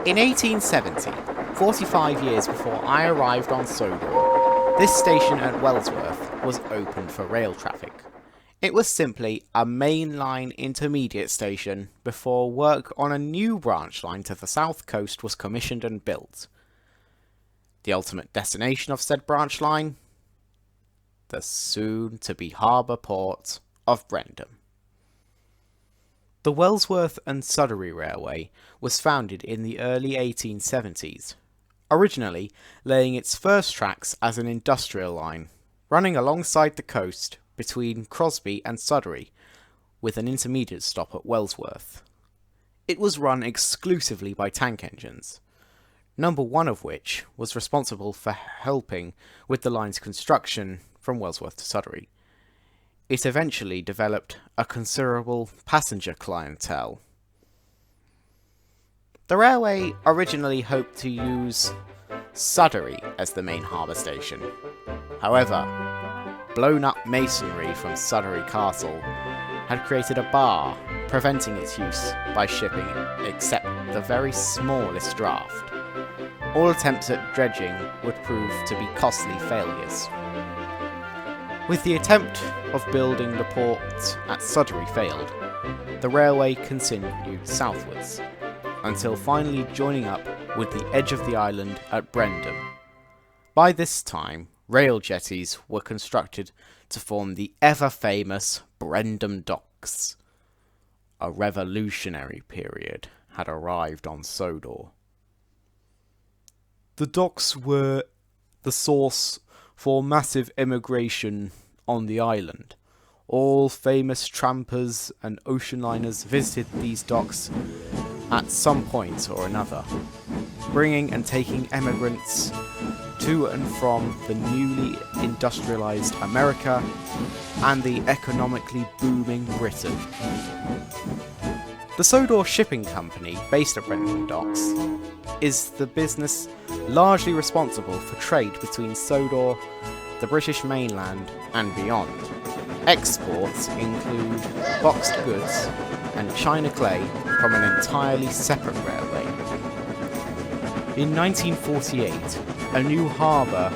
In 1870, 45 years before I arrived on Sodor, this station at Wellsworth was opened for rail traffic. It was simply a mainline intermediate station before work on a new branch line to the south coast was commissioned and built. The ultimate destination of said branch line? The soon-to-be harbour port of Brendam. The Wellsworth and Sudbury Railway was founded in the early 1870s, originally laying its first tracks as an industrial line, running alongside the coast between Crosby and Sudbury, with an intermediate stop at Wellsworth. It was run exclusively by tank engines, number one of which was responsible for helping with the line's construction from Wellsworth to Sudbury. It eventually developed a considerable passenger clientele. The railway originally hoped to use Sudbury as the main harbour station. However, blown-up masonry from Sudbury Castle had created a bar, preventing its use by shipping except the very smallest draft. All attempts at dredging would prove to be costly failures. With the attempt of building the port at Sudbury failed, the railway continued southwards, until finally joining up with the edge of the island at Brendam. By this time, rail jetties were constructed to form the ever-famous Brendam Docks. A revolutionary period had arrived on Sodor. The docks were the source for massive immigration on the island. All famous trampers and ocean liners visited these docks at some point or another, bringing and taking emigrants to and from the newly industrialised America and the economically booming Britain. The Sodor Shipping Company, based at Brendam Docks, is the business largely responsible for trade between Sodor, the British mainland and beyond. Exports include boxed goods and china clay from an entirely separate railway. In 1948, a new harbour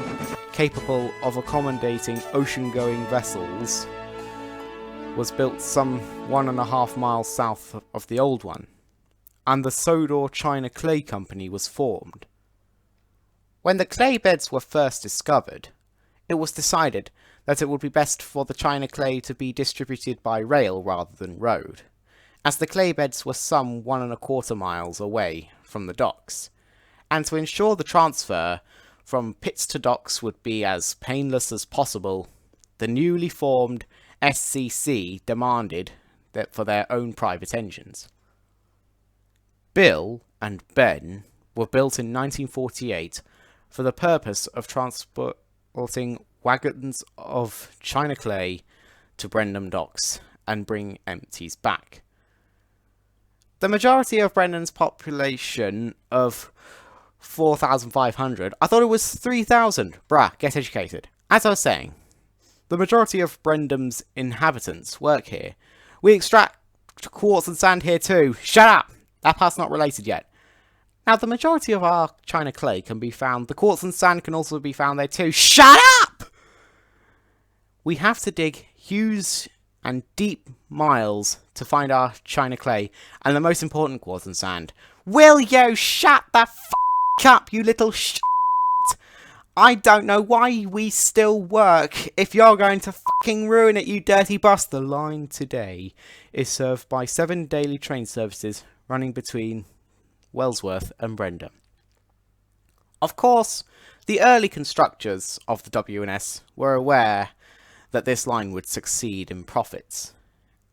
capable of accommodating ocean-going vessels was built some 1.5 miles south of the old one, and the Sodor China Clay Company was formed. When the clay beds were first discovered, it was decided that it would be best for the china clay to be distributed by rail rather than road, as the clay beds were some 1.25 miles away from the docks, and to ensure the transfer from pits to docks would be as painless as possible, the newly formed SCC demanded that for their own private engines. Bill and Ben were built in 1948 for the purpose of transporting wagons of china clay to Brendam Docks and bring empties back. The majority of Brendam's population of 4,500, I thought it was 3,000, get educated. As I was saying, the majority of Brendam's inhabitants work here. We extract quartz and sand here too. Shut up! That part's not related yet. Now, the majority of our china clay can be found. The quartz and sand can also be found there too. Shut up! We have to dig huge and deep miles to find our china clay and the most important quartz and sand. Will you shut the f*** up, you little sh**? I don't know why we still work if you're going to fucking ruin it, you dirty boss. The line today is served by 7 daily train services running between Wellsworth and Brendam. Of course, the early constructors of the W&S were aware that this line would succeed in profits.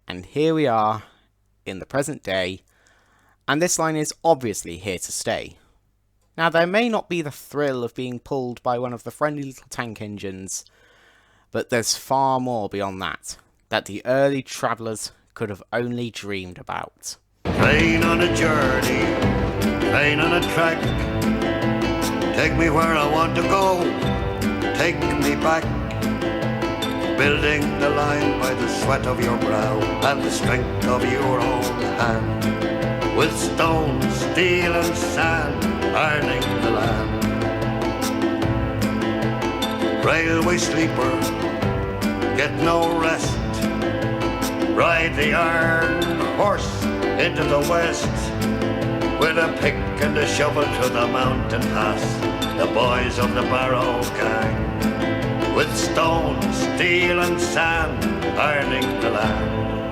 And here we are, in the present day, and this line is obviously here to stay. Now, there may not be the thrill of being pulled by one of the friendly little tank engines, but there's far more beyond that the early travellers could have only dreamed about. Train on a journey, train on a track, take me where I want to go, take me back. Building the line by the sweat of your brow and the strength of your own hand. with stone, steel and sand, earning the land. Railway sleeper, get no rest, ride the iron horse into the west, with a pick and a shovel to the mountain pass, the boys of the Barrow gang, with stone, steel and sand, earning the land.